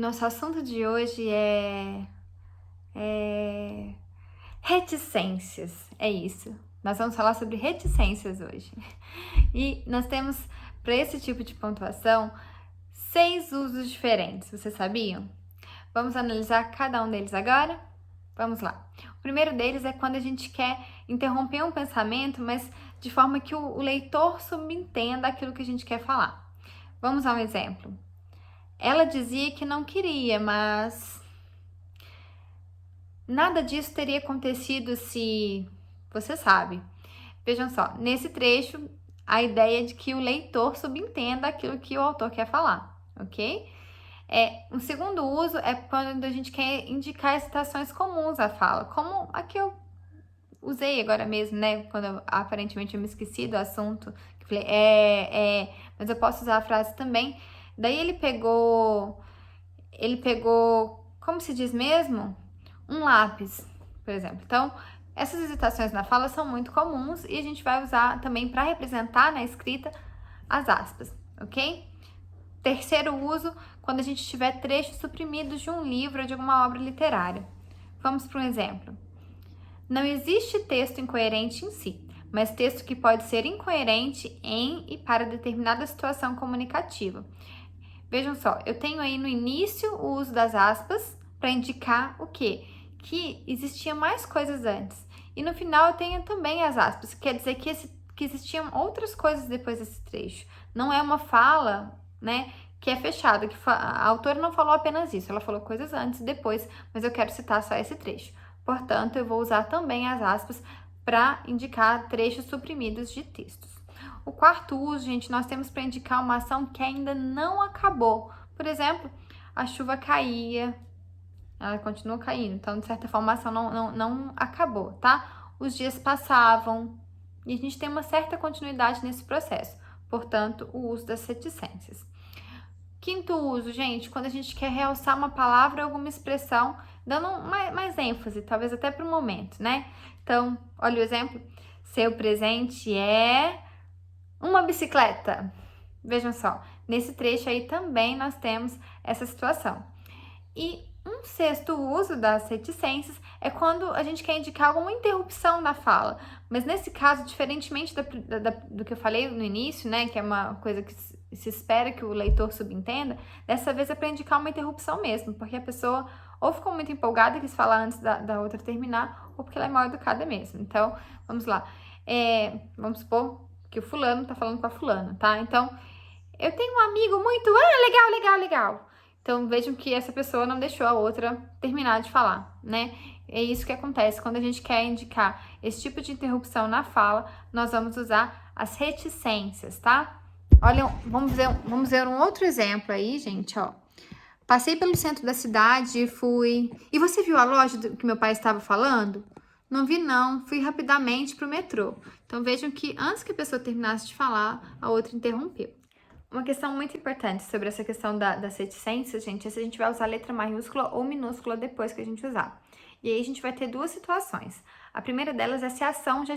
nosso assunto de hoje é reticências. É isso. Nós vamos falar sobre reticências hoje. E nós temos, para esse tipo de pontuação, 6 usos diferentes. Vocês sabiam? Vamos analisar cada um deles agora? Vamos lá. O primeiro deles é quando a gente quer interromper um pensamento, mas de forma que o leitor subentenda aquilo que a gente quer falar. Vamos a um exemplo. Ela dizia que não queria, mas nada disso teria acontecido se... Você sabe. Vejam só, nesse trecho, a ideia é de que o leitor subentenda aquilo que o autor quer falar, ok? Um segundo uso é quando a gente quer indicar citações comuns à fala, como a que eu usei agora mesmo, né? Quando aparentemente eu me esqueci do assunto, que eu falei, mas eu posso usar a frase também. Daí ele pegou, como se diz mesmo? Um lápis, por exemplo. Então, essas hesitações na fala são muito comuns e a gente vai usar também para representar na escrita as aspas, ok? Terceiro uso, quando a gente tiver trechos suprimidos de um livro ou de alguma obra literária. Vamos para um exemplo. Não existe texto incoerente em si, mas texto que pode ser incoerente em e para determinada situação comunicativa. Vejam só, eu tenho aí no início o uso das aspas para indicar o quê? Que existia mais coisas antes. E no final eu tenho também as aspas, quer dizer que existiam outras coisas depois desse trecho. Não é uma fala, né, que é fechada, a autora não falou apenas isso, ela falou coisas antes e depois, mas eu quero citar só esse trecho. Portanto, eu vou usar também as aspas para indicar trechos suprimidos de textos. O quarto uso, gente, nós temos para indicar uma ação que ainda não acabou. Por exemplo, a chuva caía, ela continua caindo, então, de certa forma, a ação não acabou, tá? Os dias passavam e a gente tem uma certa continuidade nesse processo. Portanto, o uso das reticências. Quinto uso, gente, quando a gente quer realçar uma palavra ou alguma expressão, dando mais ênfase, talvez até para o momento, né? Então, olha o exemplo. Seu presente é uma bicicleta. Vejam só, nesse trecho aí também nós temos essa situação. E um sexto uso das reticências é quando a gente quer indicar alguma interrupção na fala. Mas nesse caso, diferentemente do que eu falei no início, né, que é uma coisa que se espera que o leitor subentenda, dessa vez é para indicar uma interrupção mesmo, porque a pessoa ou ficou muito empolgada e quis falar antes da outra terminar, ou porque ela é mal educada mesmo. Então, vamos lá. Vamos supor que o fulano tá falando com a fulana, tá? Então, eu tenho um amigo muito... legal. Então, vejam que essa pessoa não deixou a outra terminar de falar, né? É isso que acontece quando a gente quer indicar esse tipo de interrupção na fala, nós vamos usar as reticências, tá? Olha, vamos ver um outro exemplo aí, gente, ó. Passei pelo centro da cidade e fui... E você viu a loja que meu pai estava falando? Não vi, não. Fui rapidamente pro metrô. Então, vejam que antes que a pessoa terminasse de falar, a outra interrompeu. Uma questão muito importante sobre essa questão das reticências, gente, é se a gente vai usar letra maiúscula ou minúscula depois que a gente usar. E aí a gente vai ter duas situações. A primeira delas é se a ação já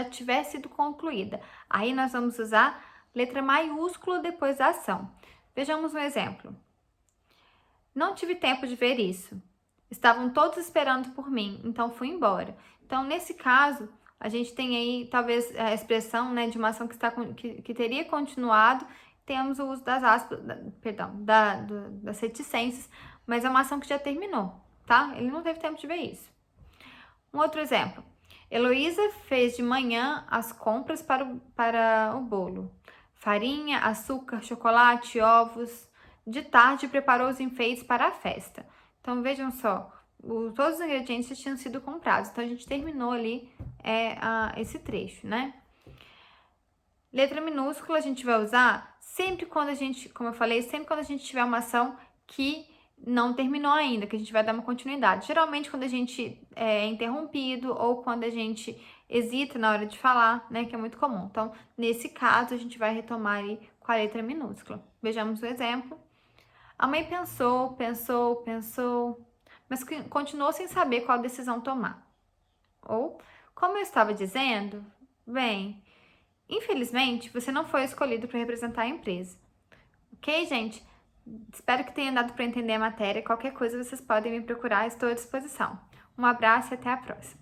tiver sido concluída. Aí nós vamos usar letra maiúscula depois da ação. Vejamos um exemplo. Não tive tempo de ver isso. Estavam todos esperando por mim, então fui embora. Então, nesse caso, a gente tem aí, talvez, a expressão, né, de uma ação que teria continuado, temos o uso das aspas, das reticências, mas é uma ação que já terminou, tá? Ele não teve tempo de ver isso. Um outro exemplo. Heloísa fez de manhã as compras para o bolo. Farinha, açúcar, chocolate, ovos. De tarde, preparou os enfeites para a festa. Então, vejam só, todos os ingredientes já tinham sido comprados. Então, a gente terminou ali esse trecho, né? Letra minúscula a gente vai usar sempre quando a gente, como eu falei, sempre quando a gente tiver uma ação que não terminou ainda, que a gente vai dar uma continuidade. Geralmente quando a gente é interrompido ou quando a gente hesita na hora de falar, né, que é muito comum. Então, nesse caso, a gente vai retomar aí com a letra minúscula. Vejamos o exemplo. A mãe pensou, mas continuou sem saber qual decisão tomar. Ou, como eu estava dizendo, bem, infelizmente, você não foi escolhido para representar a empresa. Ok, gente? Espero que tenha dado para entender a matéria. Qualquer coisa vocês podem me procurar, estou à disposição. Um abraço e até a próxima.